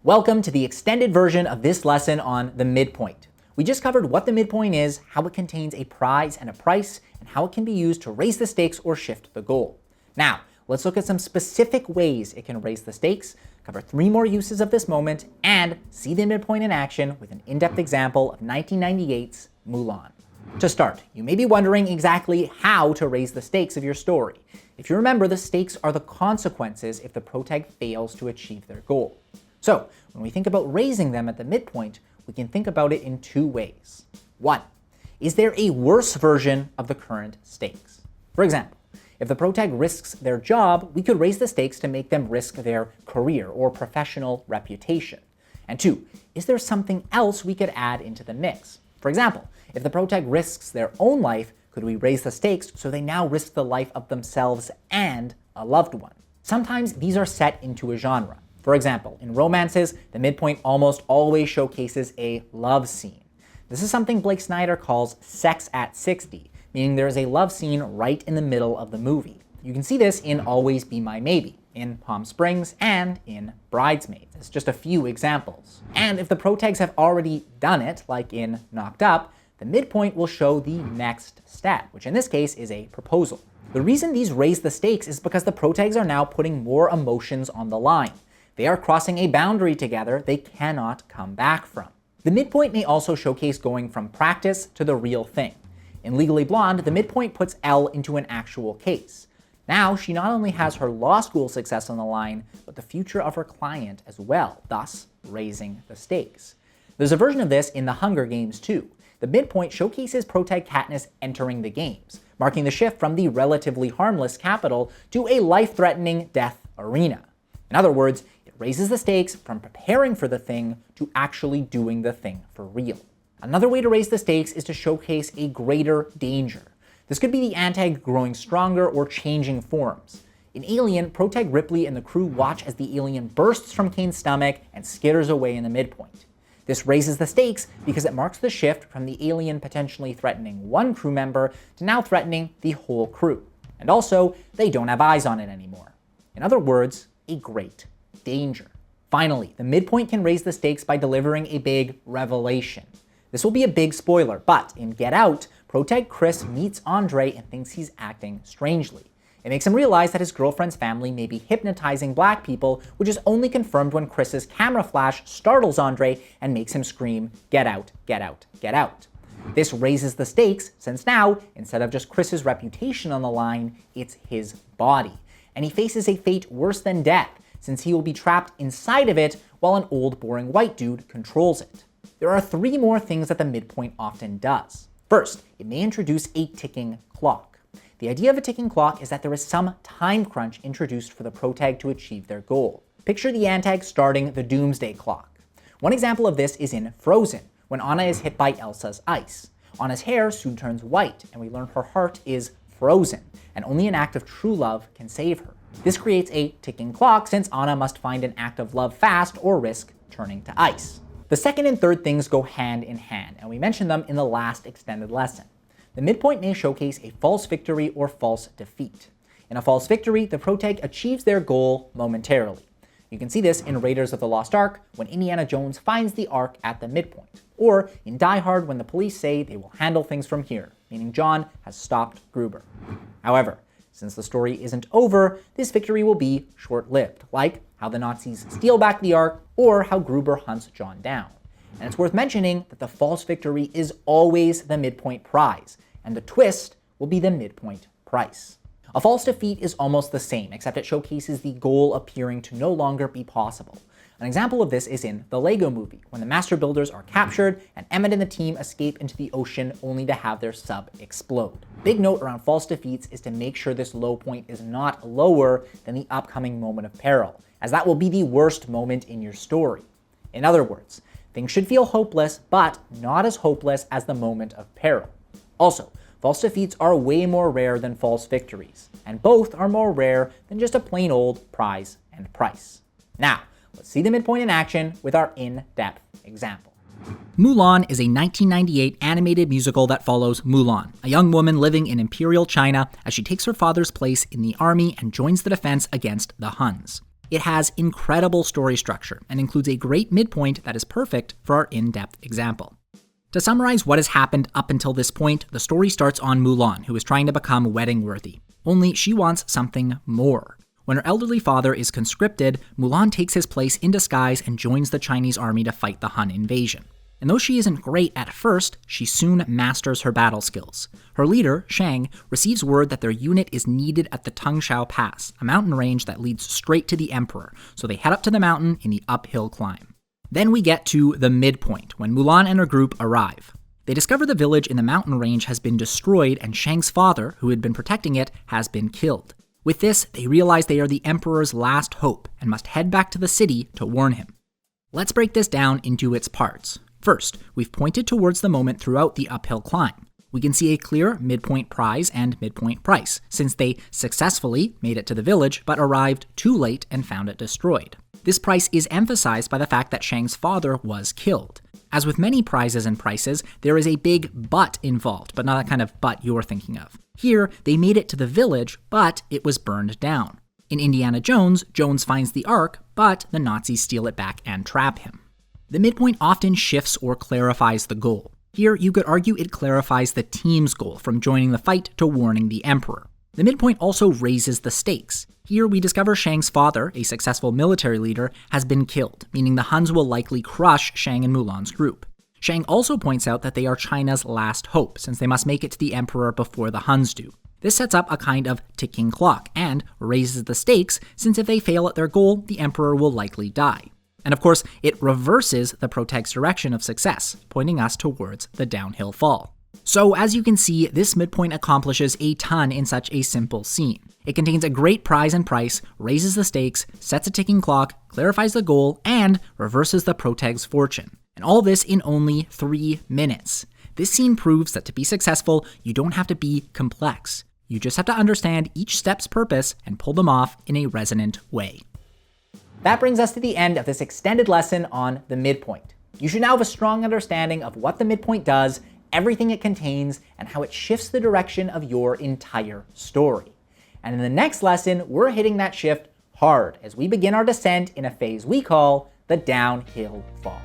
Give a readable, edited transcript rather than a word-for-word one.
Welcome to the extended version of this lesson on the midpoint. We just covered what the midpoint is, how it contains a prize and a price, and how it can be used to raise the stakes or shift the goal. Now, let's look at some specific ways it can raise the stakes, cover 3 more uses of this moment, and see the midpoint in action with an in-depth example of 1998's Mulan. To start, you may be wondering exactly how to raise the stakes of your story. If you remember, the stakes are the consequences if the protag fails to achieve their goal. So, when we think about raising them at the midpoint, we can think about it in 2 ways. 1. Is there a worse version of the current stakes? For example, if the protag risks their job, we could raise the stakes to make them risk their career or professional reputation. And 2, is there something else we could add into the mix? For example, if the protag risks their own life, could we raise the stakes so they now risk the life of themselves and a loved one? Sometimes these are set into a genre. For example, in romances, the midpoint almost always showcases a love scene. This is something Blake Snyder calls sex at 60, meaning there is a love scene right in the middle of the movie. You can see this in Always Be My Maybe, in Palm Springs, and in Bridesmaids. It's just a few examples. And if the protags have already done it, like in Knocked Up, the midpoint will show the next step, which in this case is a proposal. The reason these raise the stakes is because the protags are now putting more emotions on the line. They are crossing a boundary together they cannot come back from. The midpoint may also showcase going from practice to the real thing. In Legally Blonde, the midpoint puts Elle into an actual case. Now, she not only has her law school success on the line, but the future of her client as well, thus raising the stakes. There's a version of this in The Hunger Games too. The midpoint showcases protag Katniss entering the games, marking the shift from the relatively harmless capital to a life-threatening death arena. In other words, it raises the stakes from preparing for the thing to actually doing the thing for real. Another way to raise the stakes is to showcase a greater danger. This could be the antag growing stronger or changing forms. In Alien, protag Ripley and the crew watch as the alien bursts from Kane's stomach and skitters away in the midpoint. This raises the stakes because it marks the shift from the alien potentially threatening one crew member to now threatening the whole crew. And also, they don't have eyes on it anymore. In other words, a great danger. Finally, the midpoint can raise the stakes by delivering a big revelation. This will be a big spoiler, but in Get Out, protag Chris meets Andre and thinks he's acting strangely. It makes him realize that his girlfriend's family may be hypnotizing black people, which is only confirmed when Chris's camera flash startles Andre and makes him scream, "Get out, get out, get out." This raises the stakes, since now, instead of just Chris's reputation on the line, it's his body. And he faces a fate worse than death, since he will be trapped inside of it while an old boring white dude controls it. There are 3 more things that the midpoint often does. First, it may introduce a ticking clock. The idea of a ticking clock is that there is some time crunch introduced for the protag to achieve their goal. Picture the antag starting the doomsday clock. One example of this is in Frozen, when Anna is hit by Elsa's ice. Anna's hair soon turns white, and we learn her heart is frozen, and only an act of true love can save her. This creates a ticking clock since Anna must find an act of love fast or risk turning to ice. The second and third things go hand in hand, and we mentioned them in the last extended lesson. The midpoint may showcase a false victory or false defeat. In a false victory, the protag achieves their goal momentarily. You can see this in Raiders of the Lost Ark when Indiana Jones finds the Ark at the midpoint, or in Die Hard when the police say they will handle things from here, meaning John has stopped Gruber. However, since the story isn't over, this victory will be short-lived, like how the Nazis steal back the Ark or how Gruber hunts John down. And it's worth mentioning that the false victory is always the midpoint prize, and the twist will be the midpoint price. A false defeat is almost the same, except it showcases the goal appearing to no longer be possible. An example of this is in the Lego Movie, when the Master Builders are captured and Emmett and the team escape into the ocean only to have their sub explode. Big note around false defeats is to make sure this low point is not lower than the upcoming moment of peril, as that will be the worst moment in your story. In other words, things should feel hopeless, but not as hopeless as the moment of peril. Also, false defeats are way more rare than false victories, and both are more rare than just a plain old prize and price. Now, let's see the midpoint in action with our in-depth example. Mulan is a 1998 animated musical that follows Mulan, a young woman living in Imperial China as she takes her father's place in the army and joins the defense against the Huns. It has incredible story structure and includes a great midpoint that is perfect for our in-depth example. To summarize what has happened up until this point, the story starts on Mulan, who is trying to become wedding-worthy. Only she wants something more. When her elderly father is conscripted, Mulan takes his place in disguise and joins the Chinese army to fight the Han invasion. And though she isn't great at first, she soon masters her battle skills. Her leader, Shang, receives word that their unit is needed at the Tungshao Pass, a mountain range that leads straight to the Emperor, so they head up to the mountain in the uphill climb. Then we get to the midpoint, when Mulan and her group arrive. They discover the village in the mountain range has been destroyed and Shang's father, who had been protecting it, has been killed. With this, they realize they are the Emperor's last hope and must head back to the city to warn him. Let's break this down into its parts. First, we've pointed towards the moment throughout the uphill climb. We can see a clear midpoint prize and midpoint price, since they successfully made it to the village but arrived too late and found it destroyed. This price is emphasized by the fact that Shang's father was killed. As with many prizes and prices, there is a big but involved, but not that kind of but you're thinking of. Here, they made it to the village, but it was burned down. In Indiana Jones, Jones finds the Ark, but the Nazis steal it back and trap him. The midpoint often shifts or clarifies the goal. Here, you could argue it clarifies the team's goal from joining the fight to warning the Emperor. The midpoint also raises the stakes. Here, we discover Shang's father, a successful military leader, has been killed, meaning the Huns will likely crush Shang and Mulan's group. Shang also points out that they are China's last hope, since they must make it to the Emperor before the Huns do. This sets up a kind of ticking clock, and raises the stakes, since if they fail at their goal, the Emperor will likely die. And of course, it reverses the protag's direction of success, pointing us towards the downhill fall. So as you can see, this midpoint accomplishes a ton in such a simple scene. It contains a great prize and price, raises the stakes, sets a ticking clock, clarifies the goal, and reverses the protag's fortune. And all this in only 3 minutes. This scene proves that to be successful, you don't have to be complex. You just have to understand each step's purpose and pull them off in a resonant way. That brings us to the end of this extended lesson on the midpoint. You should now have a strong understanding of what the midpoint does, everything it contains, and how it shifts the direction of your entire story. And in the next lesson, we're hitting that shift hard as we begin our descent in a phase we call the downhill fall.